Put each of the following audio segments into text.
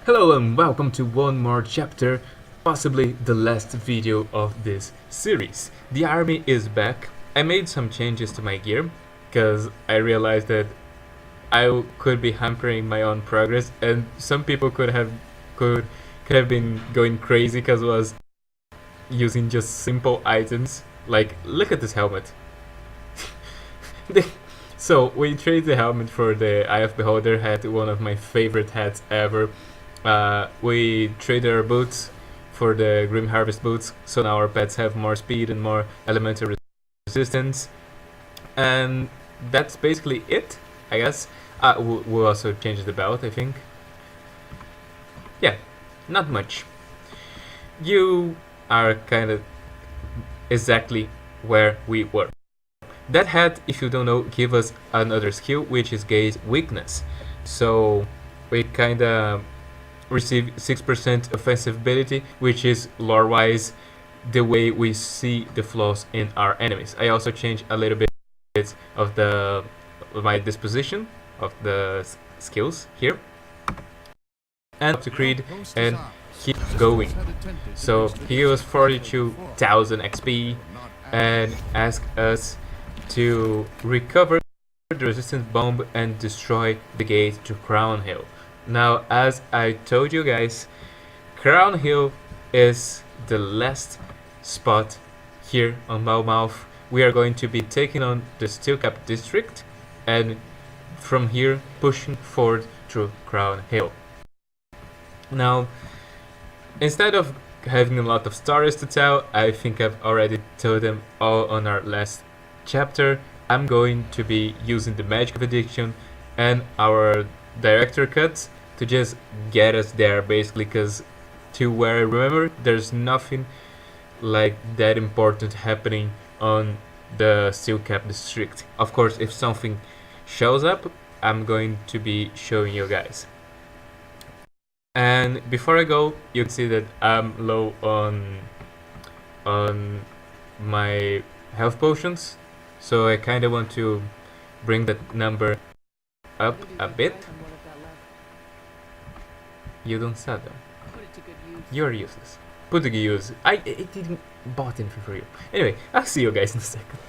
Hello and welcome to one more chapter, possibly the last video of this series. The army is back. I made some changes to my gear because I realized that I could be hampering my own progress, and some people could have been going crazy because I was using just simple items. Like, look at this helmet. So we traded the helmet for the Eye of Beholder hat, one of my favorite hats ever. We traded our boots for the Grim Harvest boots, so now our pets have more speed and more elemental resistance. And that's basically it, I guess. We'll also change the belt, I think. Yeah, not much. You are kind of exactly where we were. That hat, if you don't know, gives us another skill, which is Gauge Weakness. So we kinda receive 6% offensive ability, which is lore-wise the way we see the flaws in our enemies. I also changed a little bit of my disposition of the skills here, and to Creed and keep going. So he gave us 42,000 XP and asked us to recover the resistance bomb and destroy the gate to Crown Hill. Now, as I told you guys, Crown Hill is the last spot here on Malmouth. We are going to be taking on the Steelcap district and from here pushing forward through Crown Hill. Now, instead of having a lot of stories to tell, I think I've already told them all on our last chapter. I'm going to be using the Magic of Addiction and our director cuts to just get us there, basically, because to where I remember, there's nothing like that important happening on the Steelcap district. Of course, if something shows up, I'm going to be showing you guys. And before I go, you can see that I'm low on my health potions, so I kind of want to bring that number up a bit. You don't sell them. You're useless. Put to good use. I didn't bought anything for you. Anyway, I'll see you guys in a second.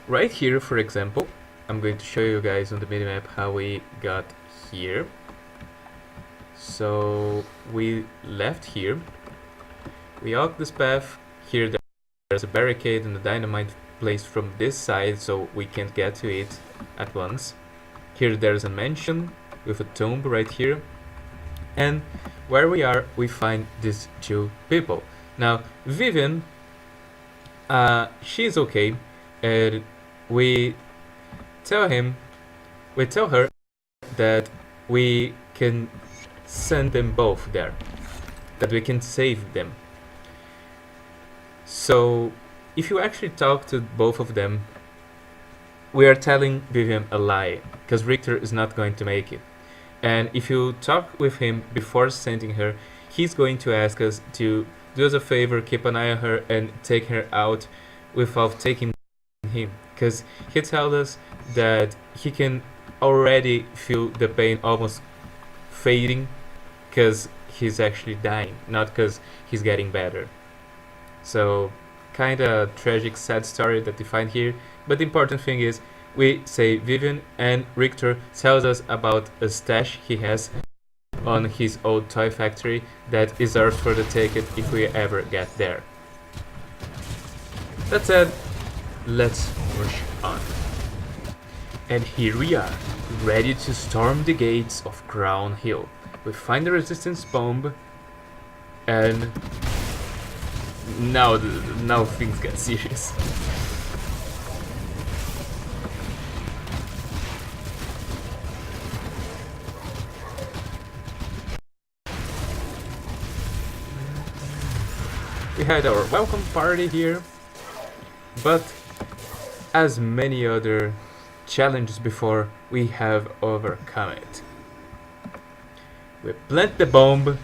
Right here, for example, I'm going to show you guys on the minimap how we got here. So we left here. We walked this path. Here there's a barricade and a dynamite placed from this side, so we can't get to it at once. Here there's a mansion with a tomb right here. And where we are, we find these two people. Now, Vivian, she's okay, and we tell her that we can send them both there, that we can save them. So, if you actually talk to both of them, we are telling Vivian a lie, because Richter is not going to make it. And if you talk with him before sending her, he's going to ask us to do us a favor, keep an eye on her, and take her out without taking him. Because he told us that he can already feel the pain almost fading because he's actually dying, not because he's getting better. So, kinda tragic, sad story that we find here. But the important thing is, we say Vivian, and Richter tells us about a stash he has on his old toy factory that is ours for the taking if we ever get there. That said, let's push on. And here we are, ready to storm the gates of Crown Hill. We find the resistance bomb, and now things get serious. We had our welcome party here, but as many other challenges before, we have overcome it. We plant the bomb,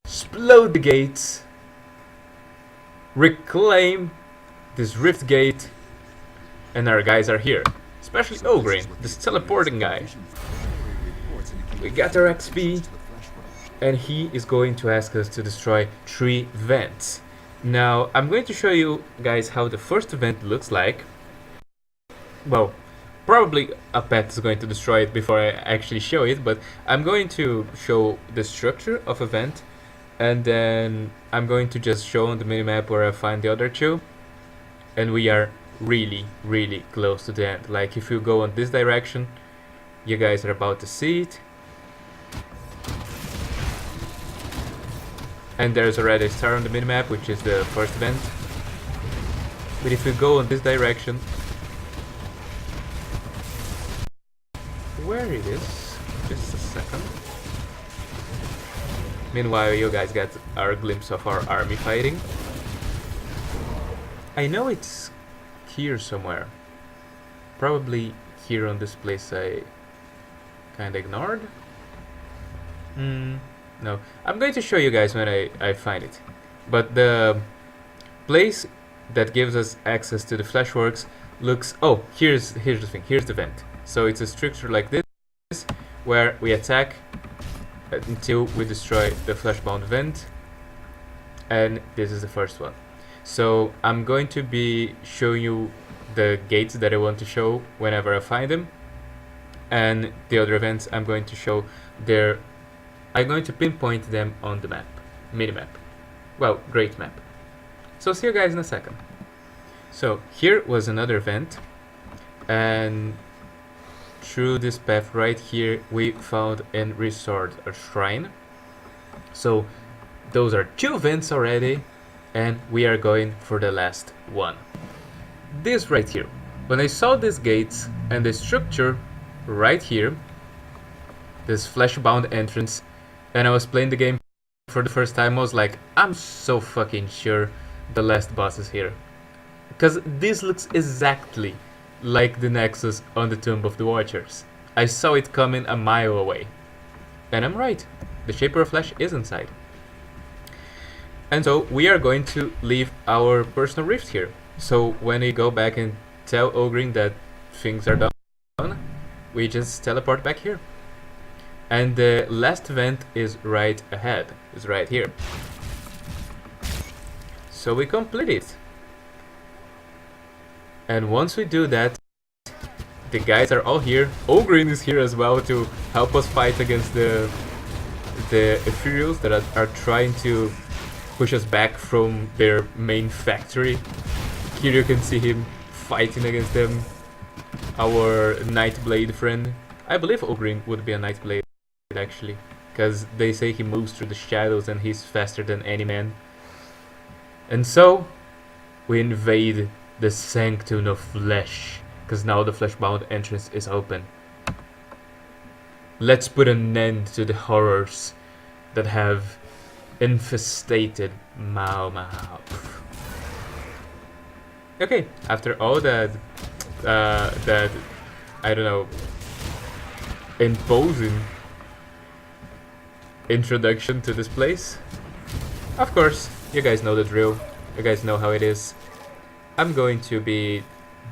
explode the gates, reclaim this rift gate, and our guys are here. Especially Ogre, this teleporting guy. We got our XP, and he is going to ask us to destroy 3 vents. Now, I'm going to show you guys how the first vent looks like. Well, probably a pet is going to destroy it before I actually show it, but I'm going to show the structure of a vent, and then I'm going to just show on the minimap where I find the other 2, and we are really, really close to the end. Like, if you go on this direction, you guys are about to see it. And there's already a star on the minimap, which is the first vent. But if you go in this direction, where it is, just a second. Meanwhile, you guys get our glimpse of our army fighting. I know it's here somewhere. Probably here on this place I kinda ignored. No, I'm going to show you guys when I find it. But the place that gives us access to the flashworks looks... Oh, here's the thing, here's the vent. So it's a structure like this, where we attack until we destroy the flashbound vent. And this is the first one. So I'm going to be showing you the gates that I want to show whenever I find them. And the other events I'm going to show their... I'm going to pinpoint them on the map, minimap. Well, great map. So see you guys in a second. So here was another event, and through this path right here we found and restored a shrine. So those are 2 events already, and we are going for the last one. This right here. When I saw these gates and the structure right here, this flashbound entrance, and I was playing the game for the first time, I was like, I'm so fucking sure the last boss is here. Because this looks exactly like the Nexus on the Tomb of the Watchers. I saw it coming a mile away. And I'm right, the Shaper of Flash is inside. And so we are going to leave our personal rift here. So when we go back and tell Ogrin that things are done, we just teleport back here. And the last vent is right ahead, is right here. So we complete it. And once we do that, the guys are all here. Ogrin is here as well to help us fight against the Ethereals that are trying to push us back from their main factory. Here you can see him fighting against them. Our Nightblade friend. I believe Ogrin would be a Nightblade actually, because they say he moves through the shadows and he's faster than any man. And so we invade the Sanctum of Flesh, because now the flashbound entrance is open. Let's put an end to the horrors that have infestated Mau Mau. Okay, after all that I don't know, imposing introduction to this place, of course, you guys know the drill, you guys know how it is. I'm going to be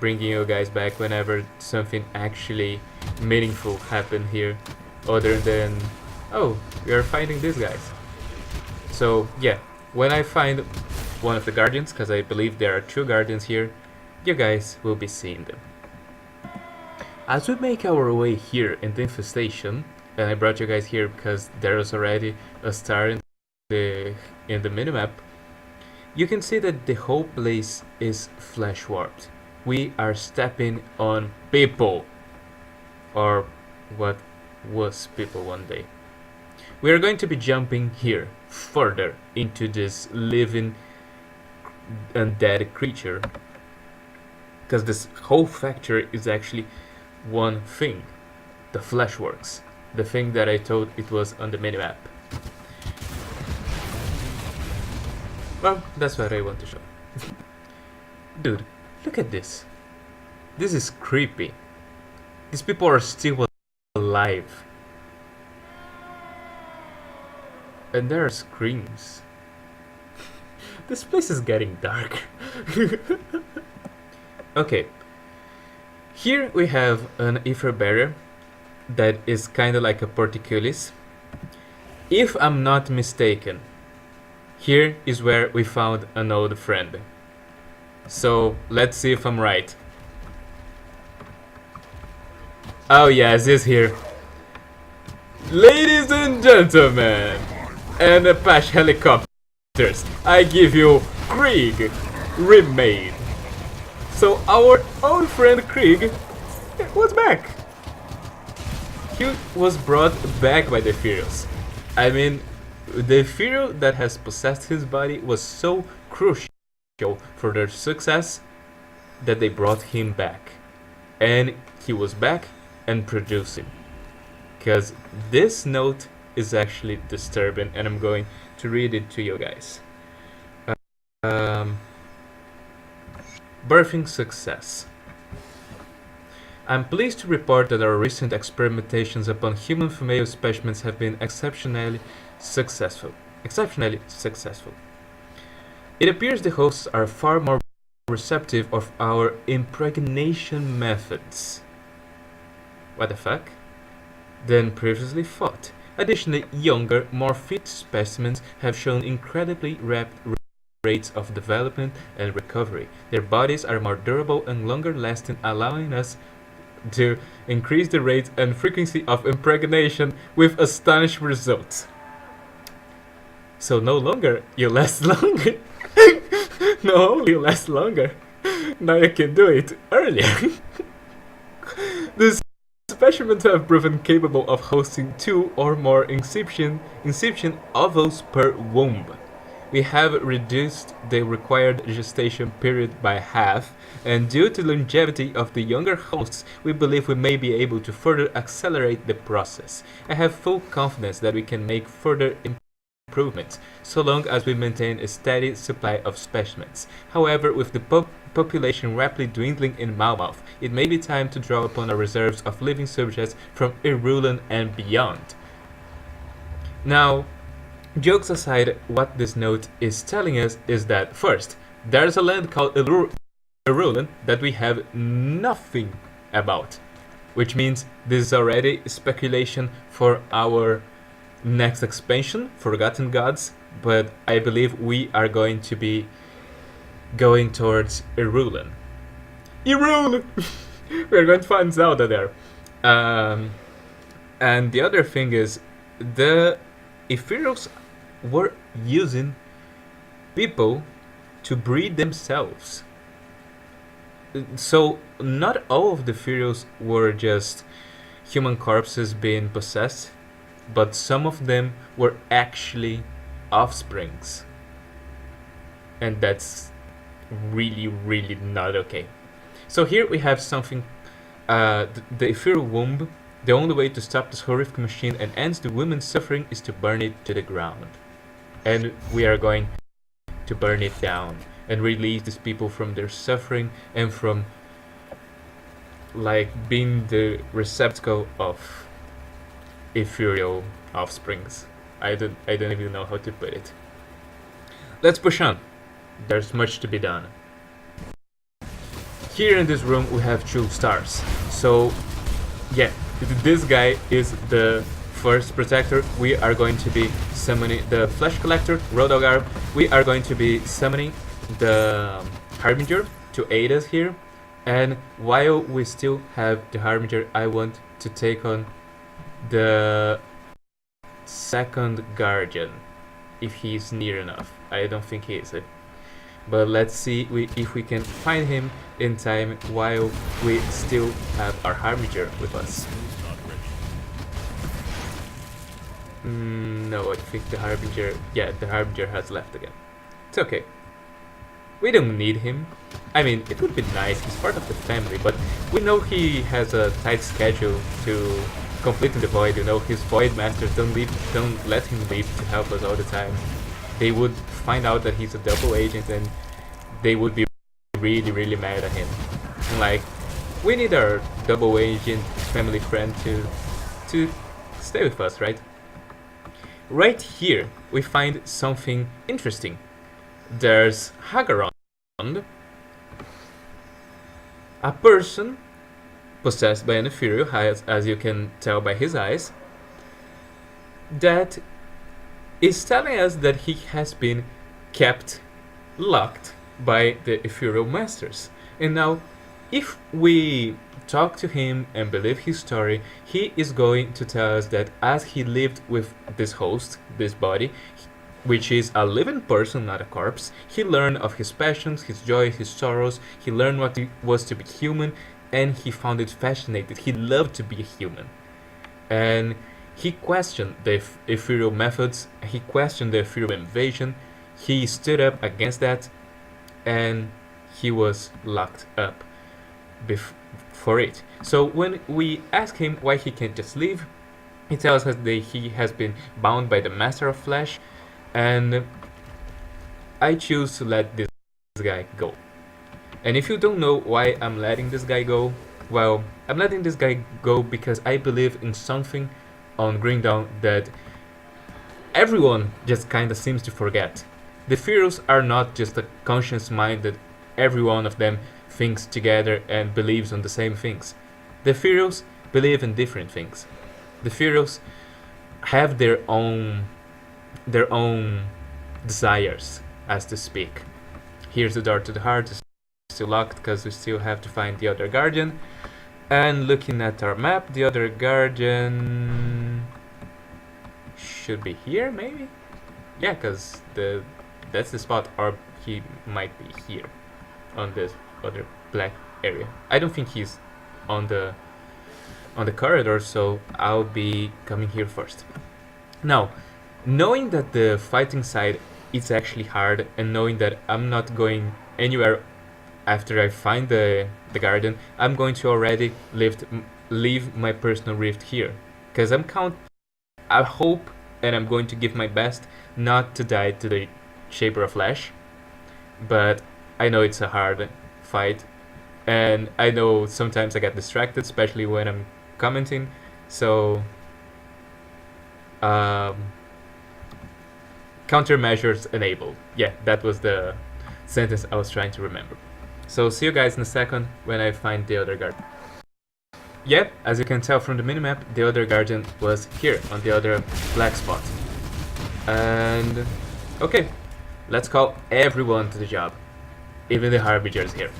bringing you guys back whenever something actually meaningful happened here, other than, oh, we are finding these guys. So yeah, when I find one of the guardians, because I believe there are 2 guardians here, you guys will be seeing them. As we make our way here in the infestation, and I brought you guys here because there is already a star in the minimap, you can see that the whole place is flash warped. We are stepping on people, or what was people one day. We are going to be jumping here further into this living undead creature, because this whole factory is actually one thing, the flashworks, the thing that I told it was on the minimap. Well, that's what I want to show. Dude, look at this. This is creepy. These people are still alive. And there are screams. This place is getting dark. Okay. Here we have an ether barrier that is kind of like a portcullis. If I'm not mistaken, here is where we found an old friend. So let's see if I'm right. Oh yes, he's here. Ladies and gentlemen, and Apache helicopters, I give you Krieg remade. So our old friend Krieg was back. He was brought back by the Furious. I mean, the Furio that has possessed his body was so crucial for their success that they brought him back. And he was back and producing. Because this note is actually disturbing, and I'm going to read it to you guys. Birthing success. I'm pleased to report that our recent experimentations upon human female specimens have been exceptionally successful. It appears the hosts are far more receptive of our impregnation methods. What the fuck? Than previously thought. Additionally, younger, more fit specimens have shown incredibly rapid rates of development and recovery. Their bodies are more durable and longer lasting, allowing us to increase the rate and frequency of impregnation with astonishing results. So no longer you last longer. No, you last longer. Now you can do it earlier. The specimens have proven capable of hosting 2 or more inception ovules per womb. We have reduced the required gestation period by half, and due to longevity of the younger hosts, we believe we may be able to further accelerate the process. I have full confidence that we can make further improvements, so long as we maintain a steady supply of specimens. However, with the population rapidly dwindling in Malmouth, it may be time to draw upon our reserves of living subjects from Irulan and beyond. Now, jokes aside, what this note is telling us is that, first, there's a land called Irulan that we have nothing about, which means this is already speculation for our next expansion, Forgotten Gods, but I believe we are going to be going towards Irulan. Irulan! We're going to find Zelda there. And the other thing is, the Ethereals were using people to breed themselves. So not all of the Ethereals were just human corpses being possessed, but some of them were actually offsprings. And that's really, really not okay. So here we have something, the ethereal womb. The only way to stop this horrific machine and end the women's suffering is to burn it to the ground. And we are going to burn it down and release these people from their suffering and from like being the receptacle of ethereal offsprings. I don't even know how to put it. Let's push on. There's much to be done. Here in this room we have 2 stars. So yeah, this guy is the first protector. We are going to be summoning the Flesh Collector, Rodogar. We are going to be summoning the Harbinger to aid us here. And while we still have the Harbinger, I want to take on the second Guardian, if he's near enough. I don't think he is. But let's see if we can find him in time while we still have our Harbinger with us. No, I think the Harbinger... Yeah, the Harbinger has left again. It's okay. We don't need him. I mean, it would be nice, he's part of the family, but we know he has a tight schedule to completing the void. You know, his void masters don't let him leave to help us all the time. They would find out that he's a double agent and they would be really, really mad at him. And like, we need our double agent family friend to stay with us, right? Right here, we find something interesting. There's Hagaron, a person possessed by an ethereal, as you can tell by his eyes, that is telling us that he has been kept locked by the ethereal masters. And now, if we talk to him and believe his story, he is going to tell us that as he lived with this host, this body, which is a living person, not a corpse, he learned of his passions, his joys, his sorrows, he learned what it was to be human, and he found it fascinating. He loved to be a human. And he questioned the ethereal methods, he questioned the ethereal invasion, he stood up against that, and he was locked up for it. So when we ask him why he can't just leave, he tells us that he has been bound by the Master of Flesh, and I choose to let this guy go. And if you don't know why I'm letting this guy go, well, I'm letting this guy go because I believe in something on Green Dawn that everyone just kinda seems to forget. The Pharaohs are not just a conscious mind that every one of them thinks together and believes on the same things. The Pharaohs believe in different things. The Pharaohs have their own desires, as to speak. Here's the door to the heart. It's still locked because we still have to find the other guardian. And looking at our map, the other guardian should be here, maybe? Yeah, because that's the spot, or he might be here on this other black area. I don't think he's on the corridor, so I'll be coming here first. Now, knowing that the fighting side is actually hard, and knowing that I'm not going anywhere after I find the guardian, I'm going to already leave my personal rift here, because I hope, and I'm going to give my best not to die to the Shaper of Flesh, but I know it's a hard fight, and I know sometimes I get distracted, especially when I'm commenting, so countermeasures enabled. Yeah, that was the sentence I was trying to remember. So see you guys in a second when I find the other guardian. Yep, as you can tell from the minimap, the other guardian was here on the other black spot. And okay, let's call everyone to the job, even the Harbingers here.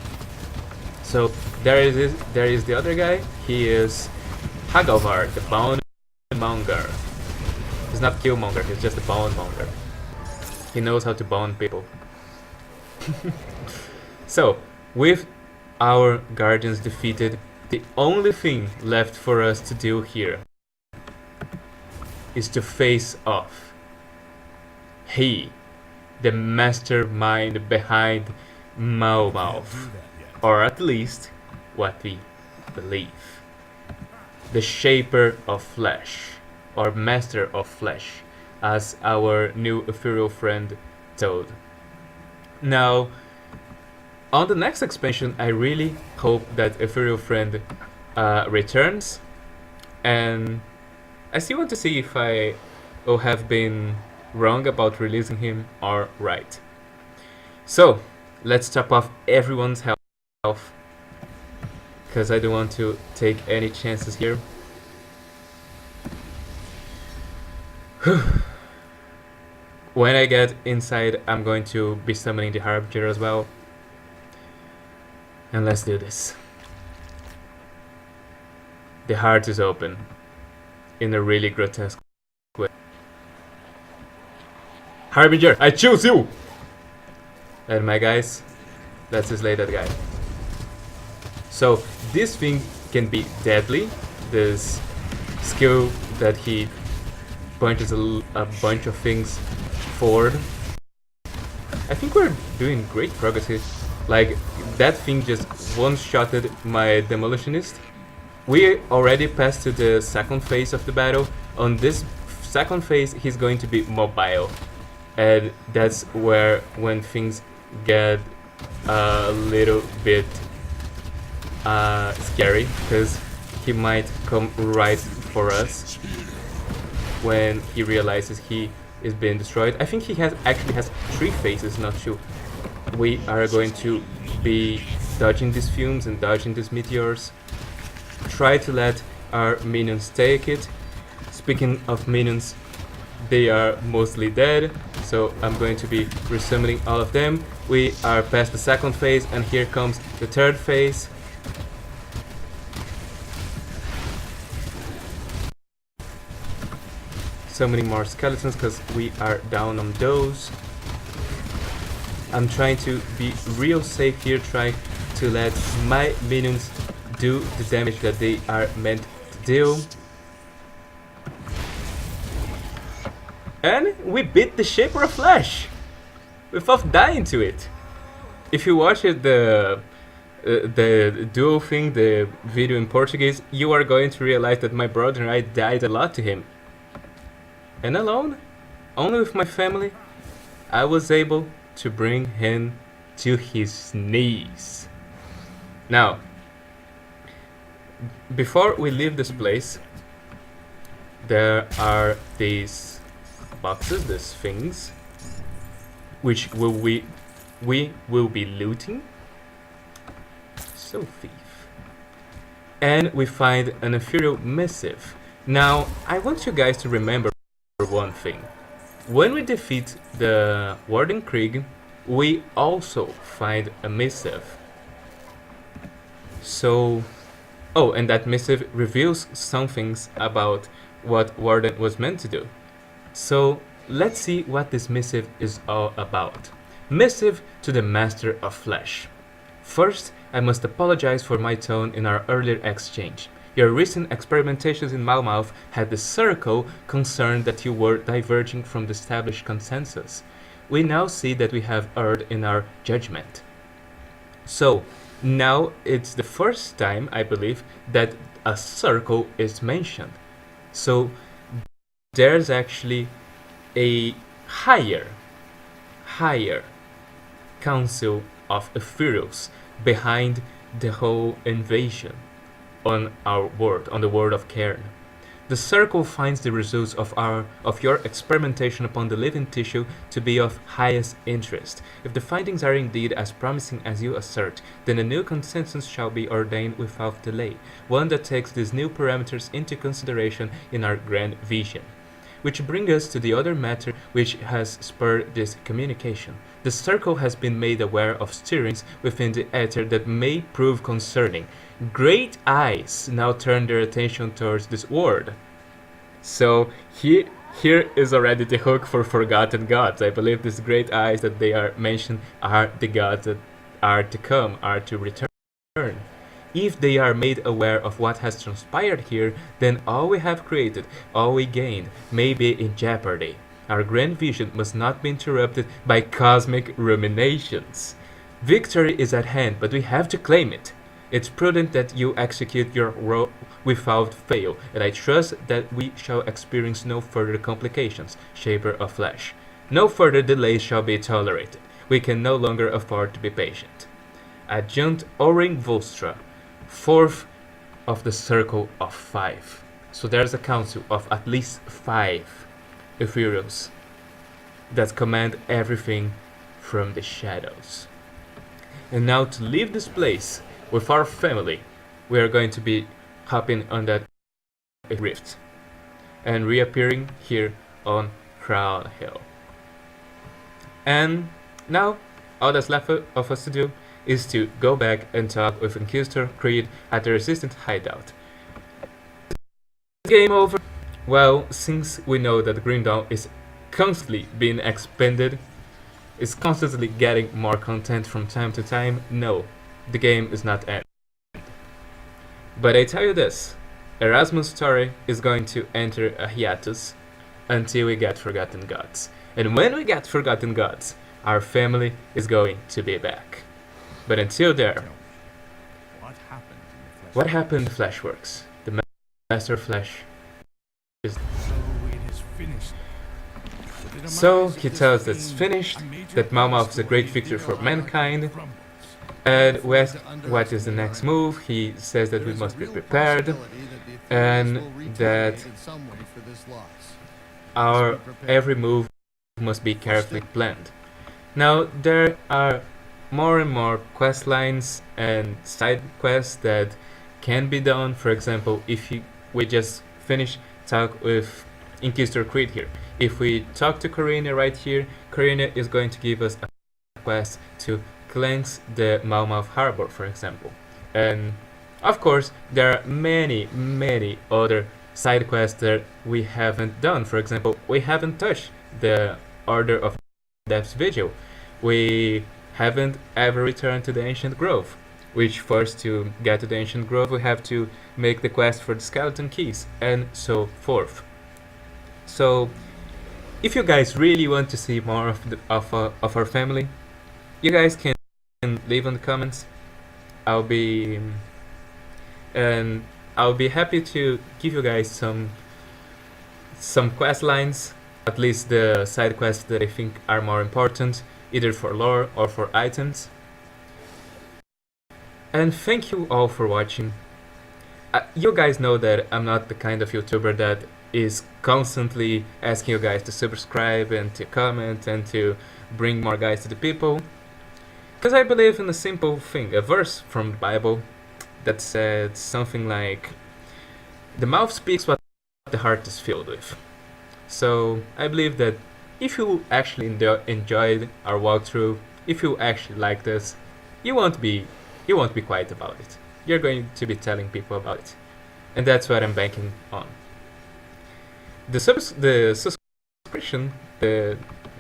So there is the other guy. He is Hagalvar, the Bone Monger. He's not Killmonger, he's just a Bone Monger. He knows how to bone people. So, with our guardians defeated, the only thing left for us to do here is to face off. He, the mastermind behind Mouth, or at least what we believe. The Shaper of Flesh, or Master of Flesh, as our new ethereal friend told. Now, on the next expansion, I really hope that ethereal friend returns, and I still want to see if I will have been wrong about releasing him or right. So, let's top off everyone's health, because I don't want to take any chances here. When I get inside, I'm going to be summoning the Harbinger as well. And let's do this. The heart is open in a really grotesque way. Harbinger, I choose you! And my guys, let's slay that guy. So this thing can be deadly. This skill that he punches a bunch of things forward. I think we're doing great progress here. Like, that thing just one-shotted my Demolitionist. We already passed to the second phase of the battle. On this second phase, he's going to be mobile. And that's where, when things get a little bit scary, because he might come right for us when he realizes he is being destroyed. I think he actually has 3 phases, not 2. We are going to be dodging these fumes and dodging these meteors. Try to let our minions take it. Speaking of minions, they are mostly dead, so I'm going to be resummoning all of them. We are past the second phase, and here comes the third phase. Summoning more skeletons because we are down on those. I'm trying to be real safe here, trying to let my minions do the damage that they are meant to do. And we beat the Shaper of Flesh without dying to it. If you watch it, the duo thing, the video in Portuguese, you are going to realize that my brother and I died a lot to him. And alone, only with my family, I was able to bring him to his knees. Now, before we leave this place, there are these boxes, these things, which we will be looting. So thief. And we find an ethereal missive. Now, I want you guys to remember one thing. When we defeat the Warden Krieg, we also find a missive. So, oh, and that missive reveals some things about what Warden was meant to do. So, let's see what this missive is all about. Missive to the Master of Flesh. First, I must apologize for my tone in our earlier exchange. Your recent experimentations in Malmouth had the circle concerned that you were diverging from the established consensus. We now see that we have erred in our judgment. So, now it's the first time, I believe, that a circle is mentioned. So, there's actually a higher council of ethereals behind the whole invasion on our world, on the world of Cairn. The circle finds the results of your experimentation upon the living tissue to be of highest interest. If the findings are indeed as promising as you assert, then a new consensus shall be ordained without delay, one that takes these new parameters into consideration in our grand vision. Which brings us to the other matter which has spurred this communication. The circle has been made aware of stirrings within the ether that may prove concerning. Great eyes now turn their attention towards this word. So here is already the hook for forgotten gods. I believe these great eyes that they are mentioned are the gods that are to come, are to return. If they are made aware of what has transpired here, then all we have created, all we gained, may be in jeopardy. Our grand vision must not be interrupted by cosmic ruminations. Victory is at hand, but we have to claim it. It's prudent that you execute your role without fail, and I trust that we shall experience no further complications, Shaper of Flesh. No further delays shall be tolerated. We can no longer afford to be patient. Adjunct Oring Volstra, fourth of the Circle of Five. So there's a council of at least 5 ethereals that command everything from the shadows. And now to leave this place with our family, we are going to be hopping on that rift and reappearing here on Crown Hill. And now all that's left of us to do is to go back and talk with Inquisitor Creed at the Resistance hideout. Game over? Well, since we know that Green Dawn is constantly being expanded, is constantly getting more content from time to time, no, the game is not ended. But I tell you this, Erasmus' story is going to enter a hiatus until we get Forgotten Gods. And when we get Forgotten Gods, our family is going to be back. But until there, what happened in the Fleshworks? The Master of Flesh is... So he tells us that it's finished, that Malmouth is a great victory for mankind, and we ask what is the next move. He says that we must be prepared, and that our every move must be carefully planned. Now there are more and more quest lines and side quests that can be done. For example, if we just finish talk with Inquisitor Creed here, If we talk to Karina right here, Karina is going to give us a quest to cleanse the Malmouth Harbor, for example. And of course, there are many other side quests that we haven't done. For example, we haven't touched the Order of Depth's Vigil. We haven't ever returned to the Ancient Grove, which first, to get to the Ancient Grove, we have to make the quest for the Skeleton Keys, and so forth. So, if you guys really want to see more of our family, you guys can leave in the comments. I'll be happy to give you guys some quest lines, at least the side quests that I think are more important, either for lore or for items. And thank you all for watching. You guys know that I'm not the kind of YouTuber that is constantly asking you guys to subscribe and to comment and to bring more guys to the people, because I believe in a simple thing, a verse from the Bible that said something like, the mouth speaks what the heart is filled with. So I believe that if you actually enjoyed our walkthrough, if you actually like this, you won't be quiet about it. You're going to be telling people about it, and that's what I'm banking on. The subscription,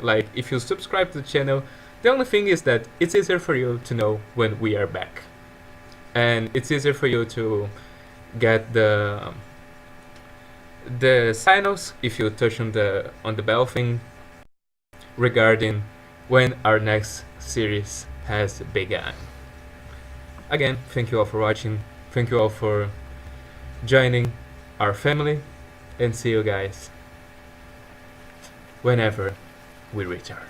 like if you subscribe to the channel, the only thing is that it's easier for you to know when we are back, and it's easier for you to get the signals if you touch on the bell thing regarding when our next series has begun. Again, thank you all for watching, thank you all for joining our family, and see you guys whenever we return.